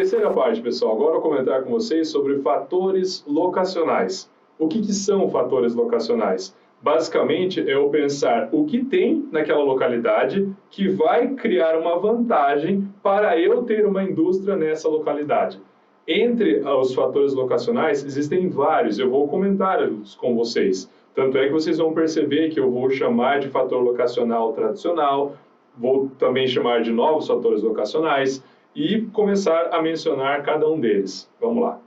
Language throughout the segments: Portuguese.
terceira parte, pessoal, agora eu vou comentar com vocês sobre fatores locacionais. O que são fatores locacionais? Basicamente, é eu pensar o que tem naquela localidade que vai criar uma vantagem para eu ter uma indústria nessa localidade. Entre os fatores locacionais, existem vários, eu vou comentar com vocês. Tanto é que vocês vão perceber que eu vou chamar de fator locacional tradicional, vou também chamar de novos fatores locacionais e começar a mencionar cada um deles. Vamos lá.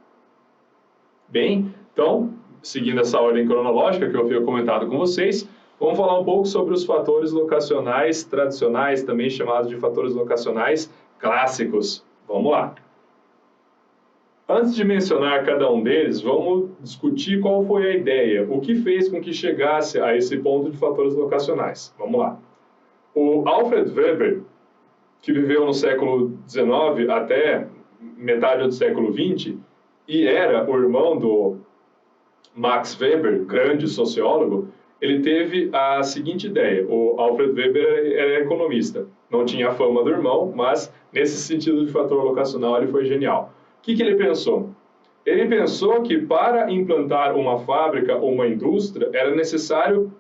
Bem, então, seguindo essa ordem cronológica que eu havia comentado com vocês, vamos falar um pouco sobre os fatores locacionais tradicionais, também chamados de fatores locacionais clássicos. Vamos lá. Antes de mencionar cada um deles, vamos discutir qual foi a ideia, o que fez com que chegasse a esse ponto de fatores locacionais. Vamos lá. O Alfred Weber, que viveu no século XIX até metade do século XX, e era o irmão do Max Weber, grande sociólogo, ele teve a seguinte ideia. O Alfred Weber era economista, não tinha a fama do irmão, mas nesse sentido de fator locacional ele foi genial. O que ele pensou? Ele pensou que para implantar uma fábrica ou uma indústria era necessário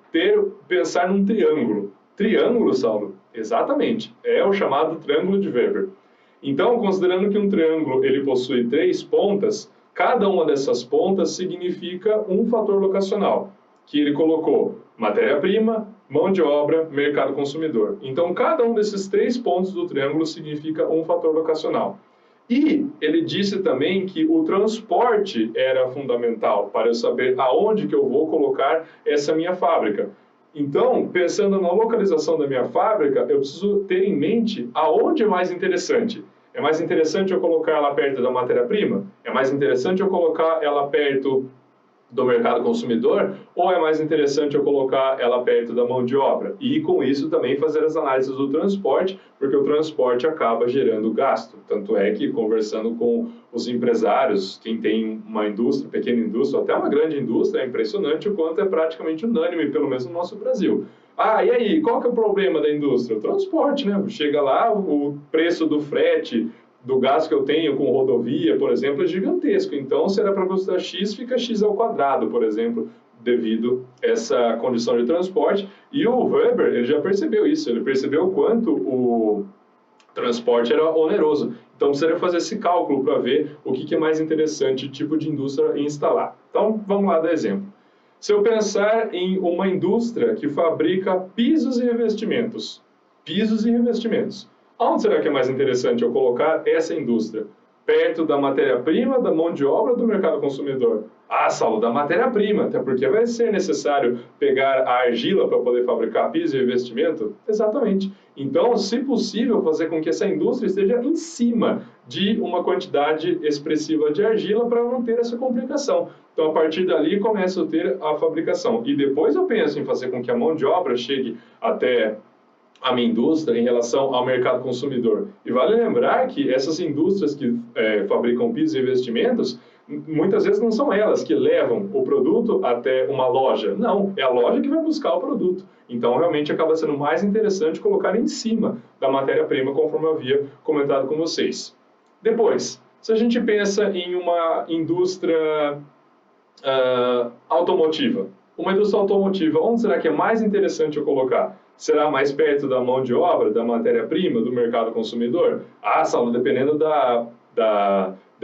pensar num triângulo. Triângulo, Saulo? Exatamente, é o chamado triângulo de Weber. Então, considerando que um triângulo ele possui 3 pontas, cada uma dessas pontas significa um fator locacional, que ele colocou matéria-prima, mão de obra, mercado consumidor. Então, cada um desses 3 pontos do triângulo significa um fator locacional. E ele disse também que o transporte era fundamental para eu saber aonde que eu vou colocar essa minha fábrica. Então, pensando na localização da minha fábrica, eu preciso ter em mente aonde é mais interessante. É mais interessante eu colocar ela perto da matéria-prima? É mais interessante eu colocar ela perto do mercado consumidor? Ou é mais interessante eu colocar ela perto da mão de obra? E com isso também fazer as análises do transporte, porque o transporte acaba gerando gasto. Tanto é que conversando com os empresários, quem tem uma indústria, pequena indústria, até uma grande indústria, é impressionante o quanto é praticamente unânime, pelo menos no nosso Brasil. Ah, e aí, qual que é o problema da indústria? O transporte, né? Chega lá, o preço do frete, do gasto que eu tenho com rodovia, por exemplo, é gigantesco. Então, se era para custar X, fica X ao quadrado, por exemplo, devido a essa condição de transporte. E o Weber, ele já percebeu isso, ele percebeu o quanto o transporte era oneroso. Então, precisaria fazer esse cálculo para ver o que é mais interessante, tipo de indústria instalar. Então, vamos lá dar exemplo. Se eu pensar em uma indústria que fabrica pisos e revestimentos, onde será que é mais interessante eu colocar essa indústria? Perto da matéria-prima, da mão de obra do mercado consumidor? Ah, Saulo, da matéria-prima, até porque vai ser necessário pegar a argila para poder fabricar piso e revestimento? Exatamente. Então, se possível, fazer com que essa indústria esteja em cima de uma quantidade expressiva de argila para não ter essa complicação. Então, a partir dali, começo a ter a fabricação. E depois eu penso em fazer com que a mão de obra chegue até a minha indústria em relação ao mercado consumidor. E vale lembrar que essas indústrias que fabricam pisos e revestimentos, muitas vezes não são elas que levam o produto até uma loja. Não, é a loja que vai buscar o produto. Então, realmente, acaba sendo mais interessante colocar em cima da matéria-prima, conforme eu havia comentado com vocês. Depois, se a gente pensa em uma indústria automotiva, onde será que é mais interessante eu colocar? Será mais perto da mão de obra, da matéria-prima, do mercado consumidor? Ah, Saulo, dependendo da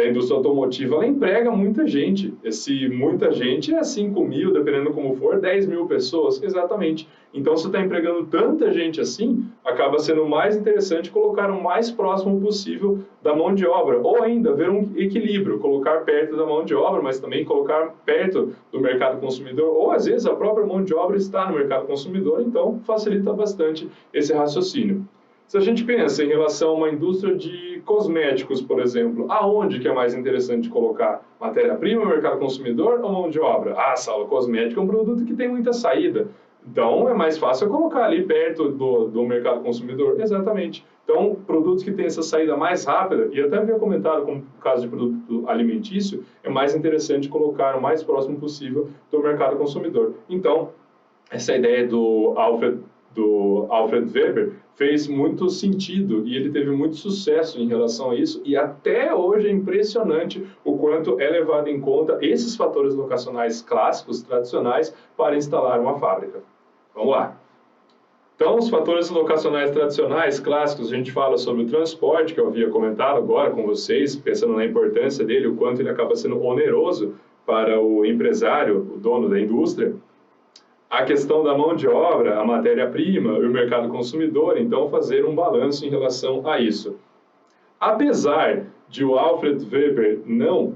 indústria automotiva, ela emprega muita gente. Esse muita gente é 5 mil, dependendo como for, 10 mil pessoas. Exatamente. Então, se está empregando tanta gente assim, acaba sendo mais interessante colocar o mais próximo possível da mão de obra. Ou ainda, ver um equilíbrio, colocar perto da mão de obra, mas também colocar perto do mercado consumidor. Ou, às vezes, a própria mão de obra está no mercado consumidor, então facilita bastante esse raciocínio. Se a gente pensa em relação a uma indústria de cosméticos, por exemplo, aonde que é mais interessante colocar? Matéria-prima, mercado consumidor ou mão de obra? Ah, Saulo, cosmético é um produto que tem muita saída. Então, é mais fácil eu colocar ali perto do mercado consumidor. Exatamente. Então, produtos que têm essa saída mais rápida, e até havia comentado como no caso de produto alimentício, é mais interessante colocar o mais próximo possível do mercado consumidor. Então, essa ideia do Alfred do Alfred Weber fez muito sentido e ele teve muito sucesso em relação a isso, e até hoje é impressionante o quanto é levado em conta esses fatores locacionais clássicos, tradicionais, para instalar uma fábrica. Vamos lá. Então, os fatores locacionais tradicionais, clássicos, a gente fala sobre o transporte, que eu havia comentado agora com vocês, pensando na importância dele, o quanto ele acaba sendo oneroso para o empresário, o dono da indústria. A questão da mão de obra, a matéria-prima e o mercado consumidor, então fazer um balanço em relação a isso. Apesar de o Alfred Weber não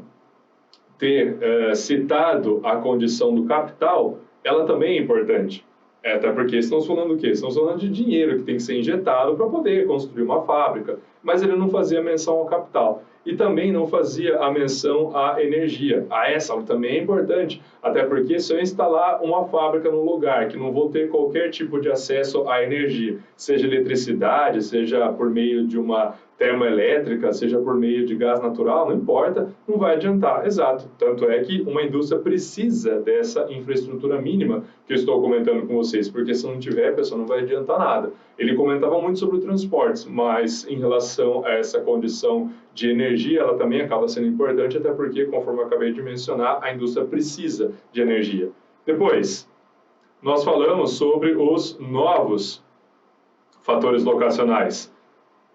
ter citado a condição do capital, ela também é importante. Até porque estamos falando do quê? Estamos falando de dinheiro que tem que ser injetado para poder construir uma fábrica, mas ele não fazia menção ao capital. E também não fazia a menção à energia. Essa também é importante, até porque se eu instalar uma fábrica num lugar que não vou ter qualquer tipo de acesso à energia, seja eletricidade, seja por meio de uma termoelétrica, seja por meio de gás natural, não importa, não vai adiantar. Exato. Tanto é que uma indústria precisa dessa infraestrutura mínima que eu estou comentando com vocês, porque se não tiver, pessoal, não vai adiantar nada. Ele comentava muito sobre transportes, mas em relação a essa condição de energia, ela também acaba sendo importante, até porque, conforme eu acabei de mencionar, a indústria precisa de energia. Depois, nós falamos sobre os novos fatores locacionais.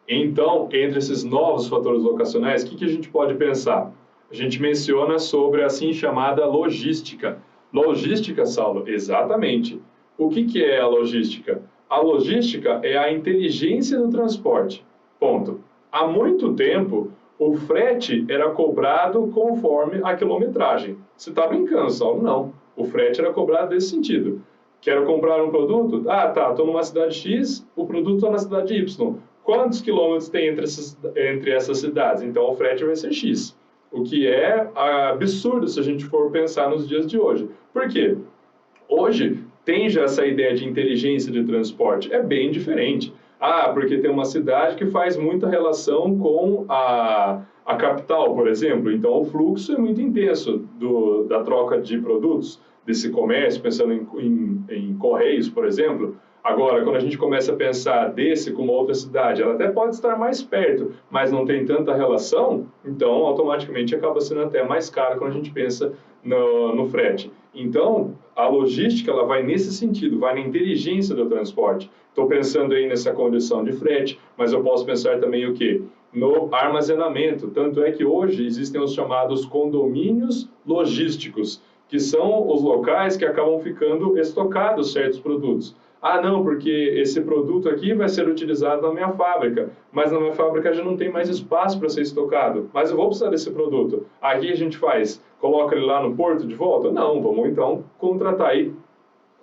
Então, entre esses novos fatores locacionais, o que a gente pode pensar? A gente menciona sobre a assim chamada logística. Logística, Saulo? Exatamente. O que é a logística? A logística é a inteligência do transporte. Ponto. Há muito tempo, o frete era cobrado conforme a quilometragem. Você está brincando, Saulo? Não. O frete era cobrado desse sentido. Quero comprar um produto? Ah, tá, estou numa cidade X, o produto está na cidade Y. Quantos quilômetros tem entre essas cidades? Então, o frete vai ser X. O que é absurdo se a gente for pensar nos dias de hoje. Por quê? Hoje, tem já essa ideia de inteligência de transporte. É bem diferente. Ah, porque tem uma cidade que faz muita relação com a capital, por exemplo. Então, o fluxo é muito intenso da troca de produtos, desse comércio, pensando em correios, por exemplo. Agora, quando a gente começa a pensar desse com uma outra cidade, ela até pode estar mais perto, mas não tem tanta relação, então automaticamente acaba sendo até mais caro quando a gente pensa no frete. Então, a logística ela vai nesse sentido, vai na inteligência do transporte. Estou pensando aí nessa condição de frete, mas eu posso pensar também o quê? No armazenamento. Tanto é que hoje existem os chamados condomínios logísticos, que são os locais que acabam ficando estocados certos produtos. Ah, não, porque esse produto aqui vai ser utilizado na minha fábrica, mas na minha fábrica já não tem mais espaço para ser estocado, mas eu vou precisar desse produto. Aqui a gente faz, coloca ele lá no porto de volta? Não, vamos então contratar aí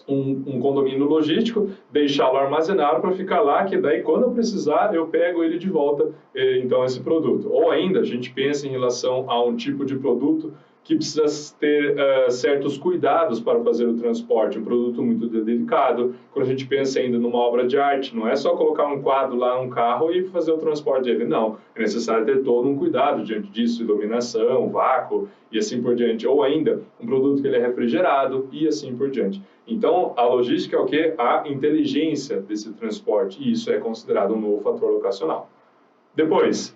um condomínio logístico, deixá-lo armazenado para ficar lá, que daí quando eu precisar eu pego ele de volta, então esse produto. Ou ainda a gente pensa em relação a um tipo de produto que precisa ter certos cuidados para fazer o transporte, um produto muito delicado. Quando a gente pensa ainda numa obra de arte, não é só colocar um quadro lá num carro e fazer o transporte dele, não. É necessário ter todo um cuidado diante disso, iluminação, vácuo e assim por diante. Ou ainda, um produto que ele é refrigerado e assim por diante. Então, a logística é o quê? A inteligência desse transporte, e isso é considerado um novo fator locacional. Depois,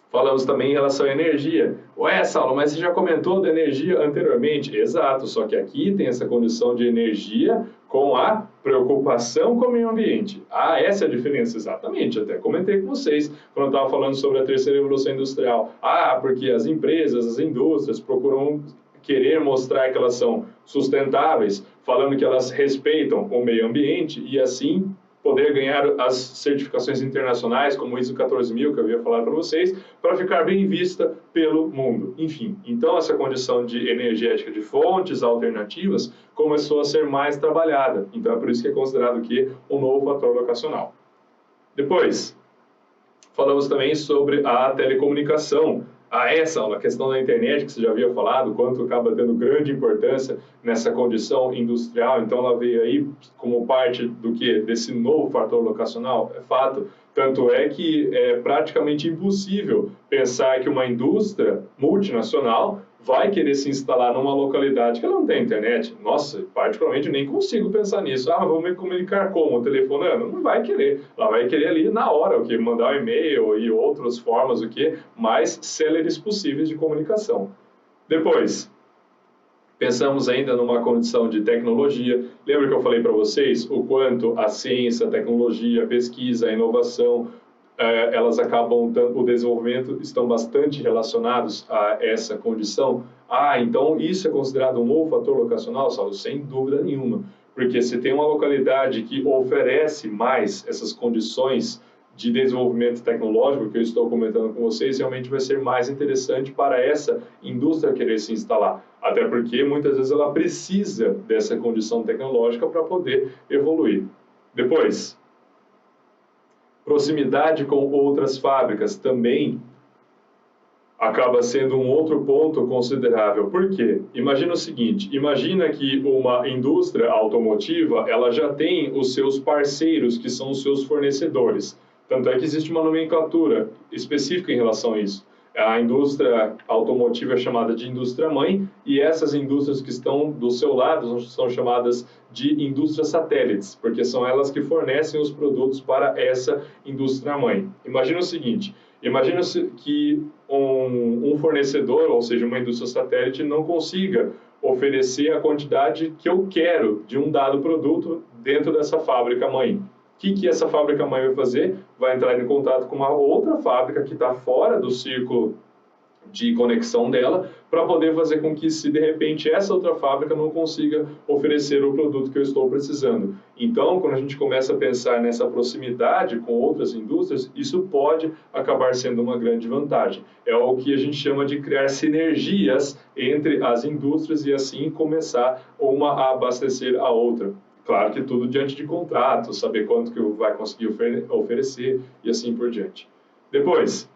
falamos também em relação à energia. Ué, Saulo, mas você já comentou da energia anteriormente? Exato, só que aqui tem essa condição de energia com a preocupação com o meio ambiente. Ah, essa é a diferença, exatamente. Até comentei com vocês quando eu estava falando sobre a terceira revolução industrial. Ah, porque as empresas, as indústrias procuram querer mostrar que elas são sustentáveis, falando que elas respeitam o meio ambiente e assim poder ganhar as certificações internacionais, como o ISO 14000, que eu havia falado para vocês, para ficar bem vista pelo mundo. Enfim, então essa condição de energética de fontes alternativas começou a ser mais trabalhada. Então é por isso que é considerado aqui um novo fator locacional. Depois, falamos também sobre a telecomunicação. Essa a questão da internet, que você já havia falado, quanto acaba tendo grande importância nessa condição industrial, então ela veio aí como parte do que? Desse novo fator locacional, é fato. Tanto é que é praticamente impossível pensar que uma indústria multinacional vai querer se instalar numa localidade que ela não tem internet. Nossa, particularmente nem consigo pensar nisso. Ah, vou me comunicar como? Telefonando? Não vai querer. Ela vai querer ali na hora, o que? Mandar um e-mail e outras formas, o que? Mais céleres possíveis de comunicação. Depois, pensamos ainda numa condição de tecnologia. Lembra que eu falei para vocês o quanto a ciência, a tecnologia, a pesquisa, a inovação, elas acabam, o desenvolvimento estão bastante relacionados a essa condição? Ah, então isso é considerado um novo fator locacional, Saulo? Sem dúvida nenhuma, porque se tem uma localidade que oferece mais essas condições de desenvolvimento tecnológico que eu estou comentando com vocês, realmente vai ser mais interessante para essa indústria querer se instalar. Até porque muitas vezes ela precisa dessa condição tecnológica para poder evoluir. Depois, proximidade com outras fábricas também acaba sendo um outro ponto considerável. Por quê? Imagina o seguinte, imagina que uma indústria automotiva, ela já tem os seus parceiros, que são os seus fornecedores. Tanto é que existe uma nomenclatura específica em relação a isso. A indústria automotiva é chamada de indústria-mãe e essas indústrias que estão do seu lado são chamadas de indústrias satélites, porque são elas que fornecem os produtos para essa indústria-mãe. Imagina o seguinte, imagina que um fornecedor, ou seja, uma indústria satélite, não consiga oferecer a quantidade que eu quero de um dado produto dentro dessa fábrica-mãe. O que essa fábrica-mãe vai fazer? Vai entrar em contato com uma outra fábrica que está fora do círculo de conexão dela, para poder fazer com que, se de repente essa outra fábrica não consiga oferecer o produto que eu estou precisando. Então, quando a gente começa a pensar nessa proximidade com outras indústrias, isso pode acabar sendo uma grande vantagem. É o que a gente chama de criar sinergias entre as indústrias e assim começar uma a abastecer a outra. Claro que tudo diante de contrato, saber quanto que vai conseguir oferecer e assim por diante. Depois,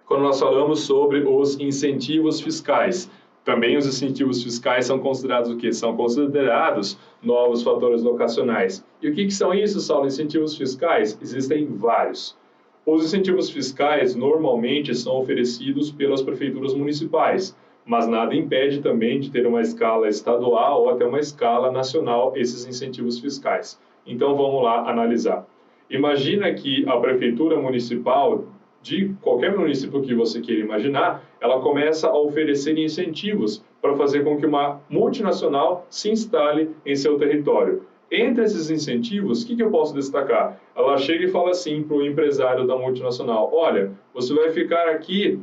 quando nós falamos sobre os incentivos fiscais, também os incentivos fiscais são considerados o quê? São considerados novos fatores locacionais. E o que são isso, Saulo? Incentivos fiscais? Existem vários. Os incentivos fiscais normalmente são oferecidos pelas prefeituras municipais, mas nada impede também de ter uma escala estadual ou até uma escala nacional esses incentivos fiscais. Então vamos lá analisar. Imagina que a prefeitura municipal de qualquer município que você queira imaginar, ela começa a oferecer incentivos para fazer com que uma multinacional se instale em seu território. Entre esses incentivos, o que eu posso destacar? Ela chega e fala assim para o empresário da multinacional, olha, você vai ficar aqui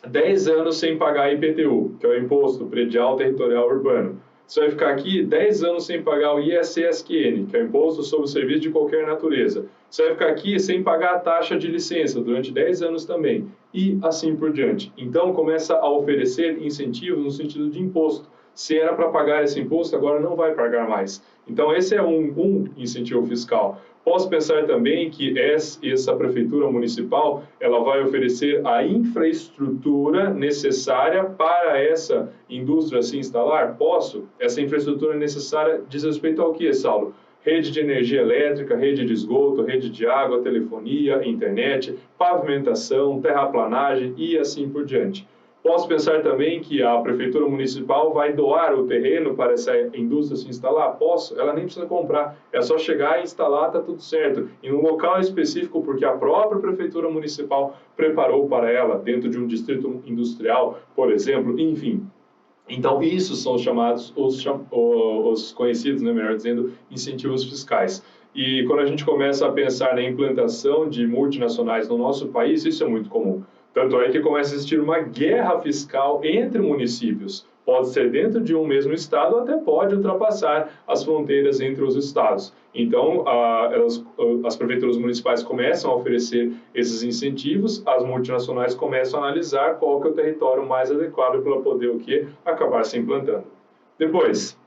10 anos sem pagar IPTU, que é o Imposto Predial Territorial Urbano. Você vai ficar aqui 10 anos sem pagar o ISSQN, que é o Imposto sobre Serviço de Qualquer Natureza. Você vai ficar aqui sem pagar a taxa de licença durante 10 anos também, e assim por diante. Então, começa a oferecer incentivos no sentido de imposto. Se era para pagar esse imposto, agora não vai pagar mais. Então, esse é um incentivo fiscal. Posso pensar também que essa prefeitura municipal ela vai oferecer a infraestrutura necessária para essa indústria se instalar? Posso? Essa infraestrutura necessária diz respeito ao que, Saulo? Rede de energia elétrica, rede de esgoto, rede de água, telefonia, internet, pavimentação, terraplanagem e assim por diante. Posso pensar também que a prefeitura municipal vai doar o terreno para essa indústria se instalar? Posso, ela nem precisa comprar, é só chegar e instalar, está tudo certo. Em um local específico, porque a própria prefeitura municipal preparou para ela, dentro de um distrito industrial, por exemplo, enfim. Então, isso são chamados, os conhecidos, né, melhor dizendo, incentivos fiscais. E quando a gente começa a pensar na implantação de multinacionais no nosso país, isso é muito comum. Tanto é que começa a existir uma guerra fiscal entre municípios. Pode ser dentro de um mesmo estado, até pode ultrapassar as fronteiras entre os estados. Então, as prefeituras municipais começam a oferecer esses incentivos, as multinacionais começam a analisar qual que é o território mais adequado para poder o quê? Acabar se implantando. Depois,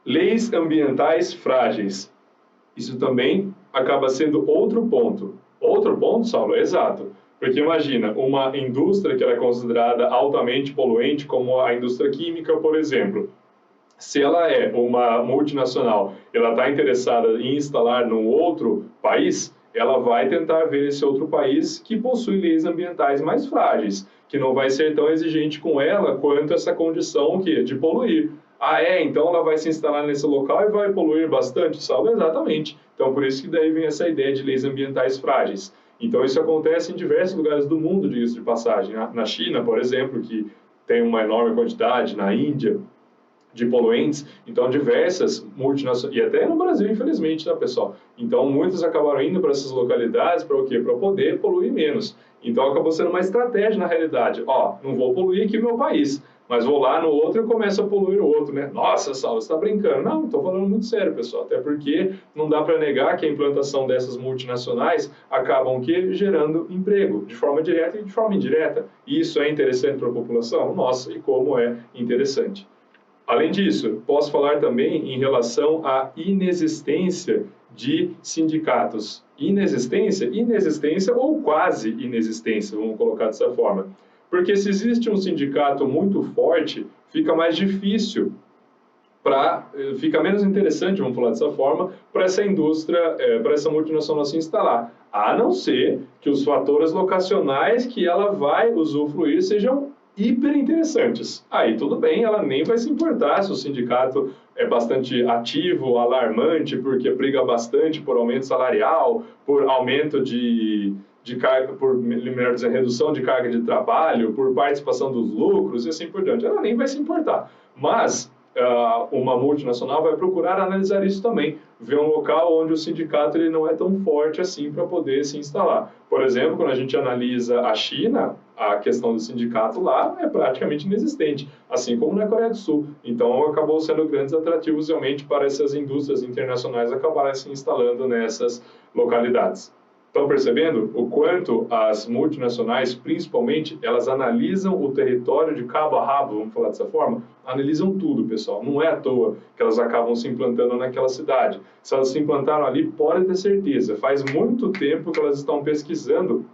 leis ambientais frágeis. Isso também acaba sendo outro ponto. Outro ponto, Saulo? Exato. Porque imagina, uma indústria que ela é considerada altamente poluente, como a indústria química, por exemplo. Se ela é uma multinacional, ela está interessada em instalar num outro país, ela vai tentar ver esse outro país que possui leis ambientais mais frágeis, que não vai ser tão exigente com ela quanto essa condição de poluir. Ah, então ela vai se instalar nesse local e vai poluir bastante solo? Exatamente. Então, por isso que daí vem essa ideia de leis ambientais frágeis. Então, isso acontece em diversos lugares do mundo, diga-se de passagem. Na China, por exemplo, que tem uma enorme quantidade, na Índia, de poluentes, então diversas multinacionais, e até no Brasil, infelizmente, tá, pessoal? Então, muitos acabaram indo para essas localidades para o quê? Para poder poluir menos. Então, acabou sendo uma estratégia na realidade. Não vou poluir aqui no meu país, mas vou lá no outro e começo a poluir o outro, né? Nossa, Saulo, você está brincando. Não, estou falando muito sério, pessoal. Até porque não dá para negar que a implantação dessas multinacionais acabam gerando emprego, de forma direta e de forma indireta. E isso é interessante para a população? Nossa, e como é interessante. Além disso, posso falar também em relação à inexistência de sindicatos. Inexistência ou quase inexistência, vamos colocar dessa forma. Porque se existe um sindicato muito forte, fica mais difícil, fica menos interessante, vamos falar dessa forma, para essa indústria, para essa multinacional se instalar. A não ser que os fatores locacionais que ela vai usufruir sejam hiper interessantes. Aí tudo bem, ela nem vai se importar se o sindicato é bastante ativo, alarmante, porque briga bastante por aumento salarial, por aumento de carga, por melhor dizer, redução de carga de trabalho, por participação dos lucros e assim por diante. Ela nem vai se importar. Mas uma multinacional vai procurar analisar isso também, ver um local onde o sindicato ele não é tão forte assim para poder se instalar. Por exemplo, quando a gente analisa a China, a questão do sindicato lá é praticamente inexistente, assim como na Coreia do Sul. Então, acabou sendo grandes atrativos realmente para essas indústrias internacionais acabarem se instalando nessas localidades. Estão percebendo o quanto as multinacionais, principalmente, elas analisam o território de cabo a rabo, vamos falar dessa forma? Analisam tudo, pessoal. Não é à toa que elas acabam se implantando naquela cidade. Se elas se implantaram ali, pode ter certeza. Faz muito tempo que elas estão pesquisando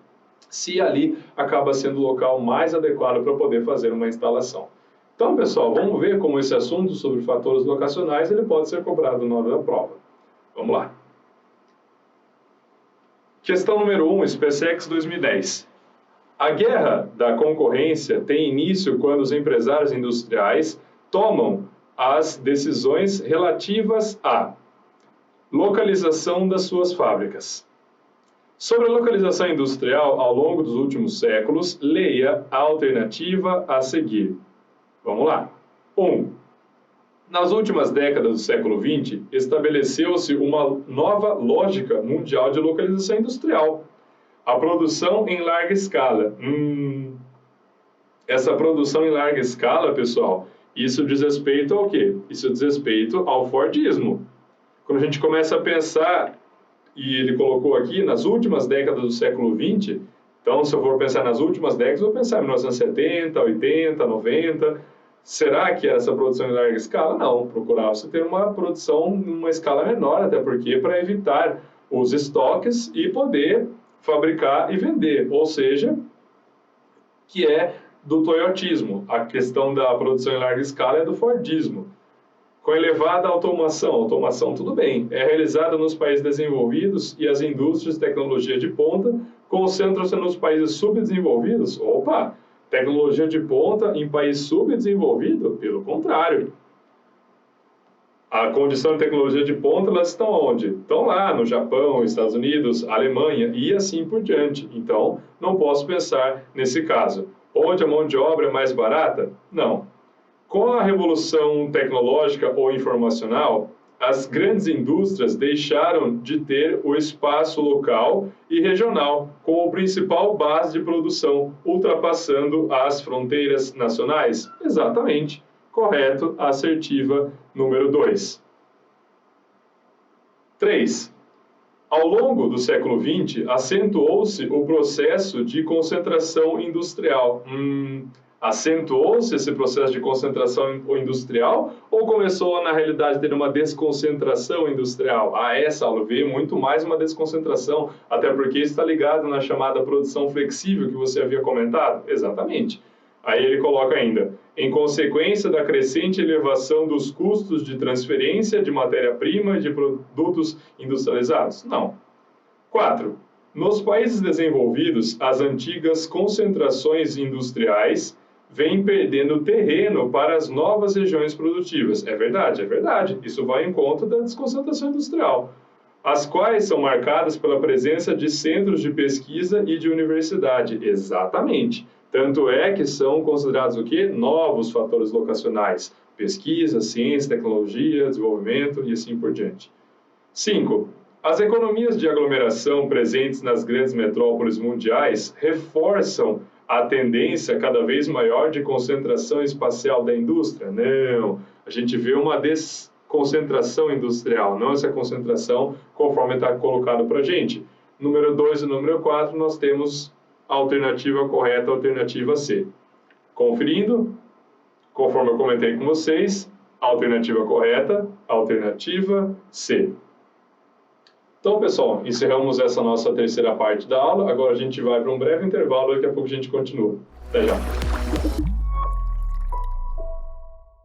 se ali acaba sendo o local mais adequado para poder fazer uma instalação. Então, pessoal, vamos ver como esse assunto sobre fatores locacionais ele pode ser cobrado na hora da prova. Vamos lá. Questão número 1, SpaceX 2010. A guerra da concorrência tem início quando os empresários industriais tomam as decisões relativas à localização das suas fábricas. Sobre a localização industrial ao longo dos últimos séculos, leia a alternativa a seguir. Vamos lá. 1. Nas últimas décadas do século XX, estabeleceu-se uma nova lógica mundial de localização industrial. A produção em larga escala. Essa produção em larga escala, pessoal, isso diz respeito ao quê? Isso diz respeito ao Fordismo. Quando a gente começa a pensar, e ele colocou aqui, nas últimas décadas do século XX, então, se eu for pensar nas últimas décadas, eu vou pensar em 1970, 80, 90... Será que essa produção em larga escala? Não, procurava-se ter uma produção em uma escala menor, até porque para evitar os estoques e poder fabricar e vender, ou seja, que é do toyotismo. A questão da produção em larga escala é do fordismo. Com elevada automação tudo bem, é realizada nos países desenvolvidos e as indústrias de tecnologia de ponta concentram-se nos países subdesenvolvidos? Opa! Tecnologia de ponta em país subdesenvolvido? Pelo contrário. A condição de tecnologia de ponta, elas estão onde? Estão lá no Japão, Estados Unidos, Alemanha e assim por diante. Então, não posso pensar nesse caso. Onde a mão de obra é mais barata? Não. Com a revolução tecnológica ou informacional, as grandes indústrias deixaram de ter o espaço local e regional como principal base de produção, ultrapassando as fronteiras nacionais? Exatamente. Correto, assertiva número 2. 3. Ao longo do século XX, acentuou-se o processo de concentração industrial. Acentuou-se esse processo de concentração industrial ou começou, na realidade, a ter uma desconcentração industrial? Essa aula vê muito mais uma desconcentração, até porque está ligado na chamada produção flexível que você havia comentado? Exatamente. Aí ele coloca ainda, em consequência da crescente elevação dos custos de transferência de matéria-prima e de produtos industrializados? Não. 4. Nos países desenvolvidos, as antigas concentrações industriais vêm perdendo terreno para as novas regiões produtivas. É verdade, é verdade. Isso vai em conta da desconcentração industrial, as quais são marcadas pela presença de centros de pesquisa e de universidade. Exatamente. Tanto é que são considerados o quê? Novos fatores locacionais. Pesquisa, ciência, tecnologia, desenvolvimento e assim por diante. 5. As economias de aglomeração presentes nas grandes metrópoles mundiais reforçam a tendência cada vez maior de concentração espacial da indústria? Não, a gente vê uma desconcentração industrial, não essa concentração conforme está colocado para a gente. Número 2 e número 4, nós temos a alternativa correta, a alternativa C. Conferindo, conforme eu comentei com vocês, a alternativa correta, a alternativa C. Então, pessoal, encerramos essa nossa terceira parte da aula. Agora a gente vai para um breve intervalo e daqui a pouco a gente continua. Até já!